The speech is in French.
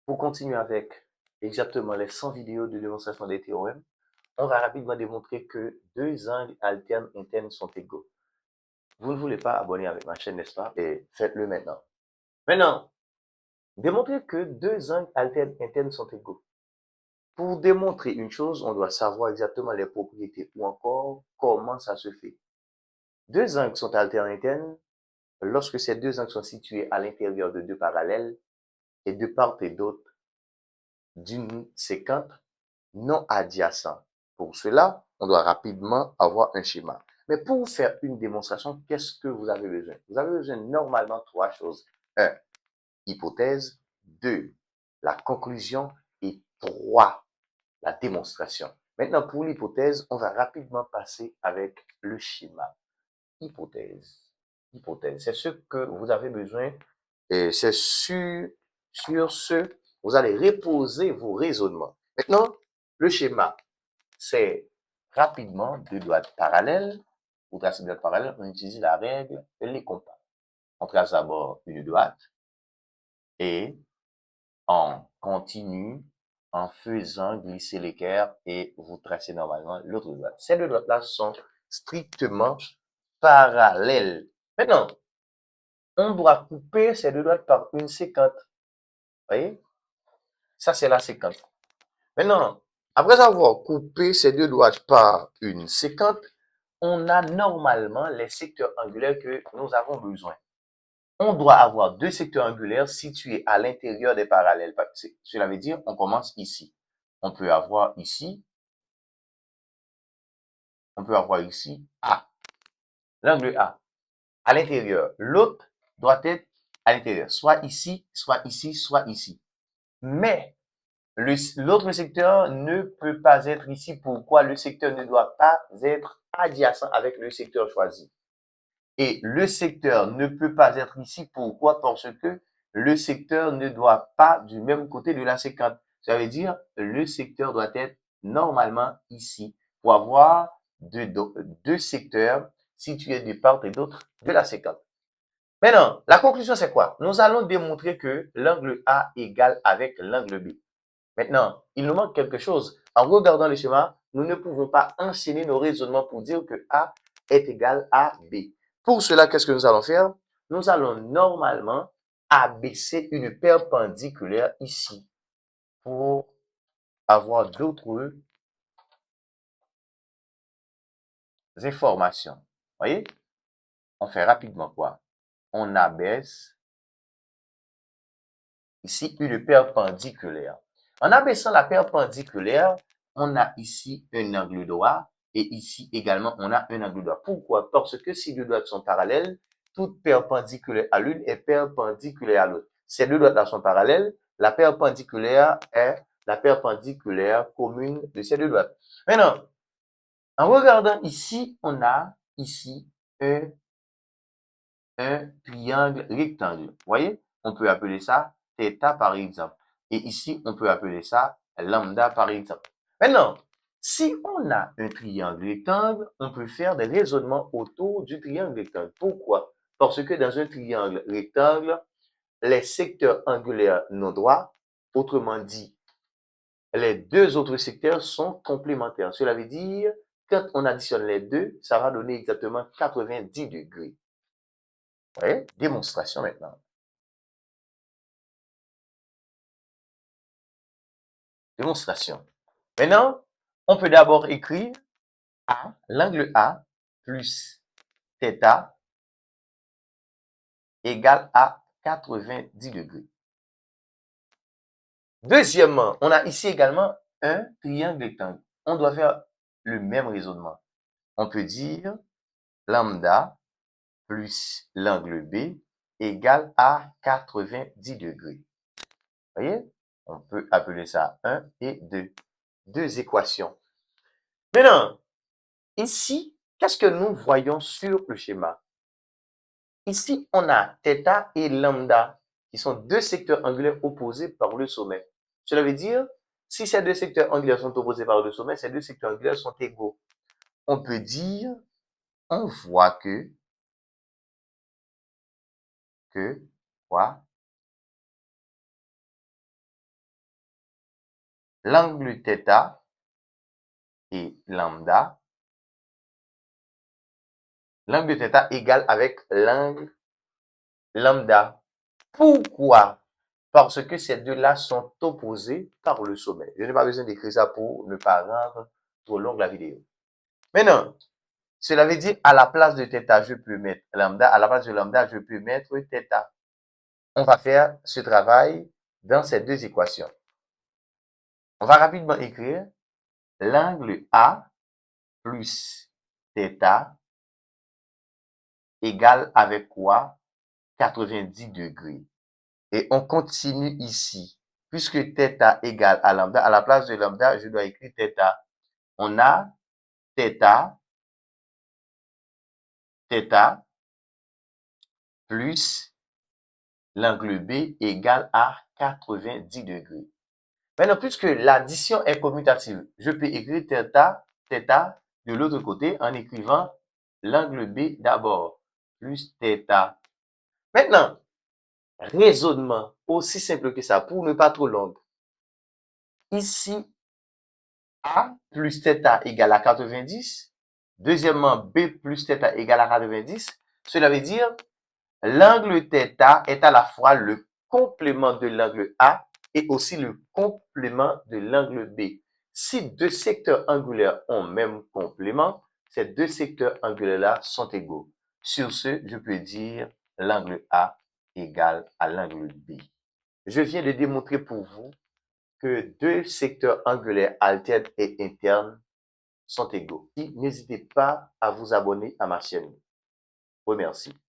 Pour continuer avec exactement les 100 vidéos de démonstration des théorèmes, on va rapidement démontrer que deux angles alternes internes sont égaux. Vous ne voulez pas abonner avec ma chaîne, n'est-ce pas? Et faites-le maintenant. Maintenant, démontrer que deux angles alternes internes sont égaux. Pour démontrer une chose, on doit savoir exactement les propriétés ou encore comment ça se fait. Deux angles sont alternes internes lorsque ces deux angles sont situés à l'intérieur de deux parallèles et de part et d'autre d'une séquente non adjacent. Pour cela, on doit rapidement avoir un schéma. Mais pour faire une démonstration, qu'est-ce que vous avez besoin? Vous avez besoin normalement trois choses. 1. Hypothèse. 2. La conclusion. Et 3. La démonstration. Maintenant, pour l'hypothèse, on va rapidement passer avec le schéma. Hypothèse. Hypothèse, c'est ce que vous avez besoin et c'est sur ce, vous allez reposer vos raisonnements. Maintenant, le schéma, c'est rapidement deux droites parallèles. Pour tracer deux droites parallèles, on utilise la règle de les compas. On trace d'abord une droite et on continue en faisant glisser l'équerre et vous tracez normalement l'autre droite. Ces deux droites-là sont strictement parallèles. Maintenant, on doit couper ces deux droites par une séquente. Vous voyez? Ça, c'est la séquente. Maintenant, après avoir coupé ces deux droites par une séquente, on a normalement les secteurs angulaires que nous avons besoin. On doit avoir deux secteurs angulaires situés à l'intérieur des parallèles. Cela veut dire on commence ici. On peut avoir ici A, l'angle A, à l'intérieur. L'autre doit être à l'intérieur, soit ici, soit ici, soit ici. Mais l'autre secteur ne peut pas être ici. Pourquoi? Le secteur ne doit pas être adjacent avec le secteur choisi. Et le secteur ne peut pas être ici. Pourquoi? Parce que le secteur ne doit pas du même côté de la séquente. Ça veut dire le secteur doit être normalement ici pour avoir deux secteurs situés de part et d'autre de la séquente. Maintenant, la conclusion, c'est quoi? Nous allons démontrer que l'angle A égale avec l'angle B. Maintenant, il nous manque quelque chose. En regardant le schéma, nous ne pouvons pas enchaîner nos raisonnements pour dire que A est égal à B. Pour cela, qu'est-ce que nous allons faire? Nous allons normalement abaisser une perpendiculaire ici pour avoir d'autres informations. Voyez? On fait rapidement quoi? On abaisse ici une perpendiculaire. En abaissant la perpendiculaire, on a ici un angle droit et ici également on a un angle droit. Pourquoi? Parce que si deux droites sont parallèles, toute perpendiculaire à l'une est perpendiculaire à l'autre. Ces deux droites-là sont parallèles, la perpendiculaire est la perpendiculaire commune de ces deux droites. Maintenant, en regardant ici, on a ici un triangle rectangle. Vous voyez? On peut appeler ça θ par exemple. Et ici, on peut appeler ça lambda par exemple. Maintenant, si on a un triangle rectangle, on peut faire des raisonnements autour du triangle rectangle. Pourquoi? Parce que dans un triangle rectangle, les secteurs angulaires non droits, autrement dit, les deux autres secteurs sont complémentaires. Cela veut dire, quand on additionne les deux, ça va donner exactement 90 degrés. Vous voyez? Démonstration maintenant. Démonstration. Maintenant, on peut d'abord écrire A, l'angle A plus θ égale à 90 degrés. Deuxièmement, on a ici également un triangle rectangle. On doit faire le même raisonnement. On peut dire lambda plus l'angle B égale à 90 degrés. Vous voyez? On peut appeler ça 1 et 2. Deux équations. Maintenant, ici, qu'est-ce que nous voyons sur le schéma? Ici, on a θ et lambda, qui sont deux secteurs angulaires opposés par le sommet. Cela veut dire, si ces deux secteurs angulaires sont opposés par le sommet, ces deux secteurs angulaires sont égaux. On peut dire, on voit quoi? l'angle θ et lambda. L'angle θ égale avec l'angle lambda. Pourquoi? Parce que ces deux-là sont opposés par le sommet. Je n'ai pas besoin d'écrire ça pour ne pas rendre trop longue la vidéo. Maintenant, cela veut dire à la place de θ, je peux mettre lambda. À la place de lambda, je peux mettre θ. On va faire ce travail dans ces deux équations. On va rapidement écrire l'angle A plus θ égale avec quoi? 90 degrés. Et on continue ici. Puisque θ égale à lambda, à la place de lambda, je dois écrire θ. On a θ plus l'angle B égale à 90 degrés. Maintenant, puisque l'addition est commutative, je peux écrire θ de l'autre côté en écrivant l'angle B d'abord, plus θ. Maintenant, raisonnement aussi simple que ça, pour ne pas trop long. Ici, A plus θ égale à 90. Deuxièmement, B plus θ égale à 90. Cela veut dire l'angle θ est à la fois le complément de l'angle A et aussi le complément de l'angle B. Si deux secteurs angulaires ont même complément, ces deux secteurs angulaires-là sont égaux. Sur ce, je peux dire l'angle A égale à l'angle B. Je viens de démontrer pour vous que deux secteurs angulaires alternes et internes sont égaux. N'hésitez pas à vous abonner à ma chaîne. Remercie.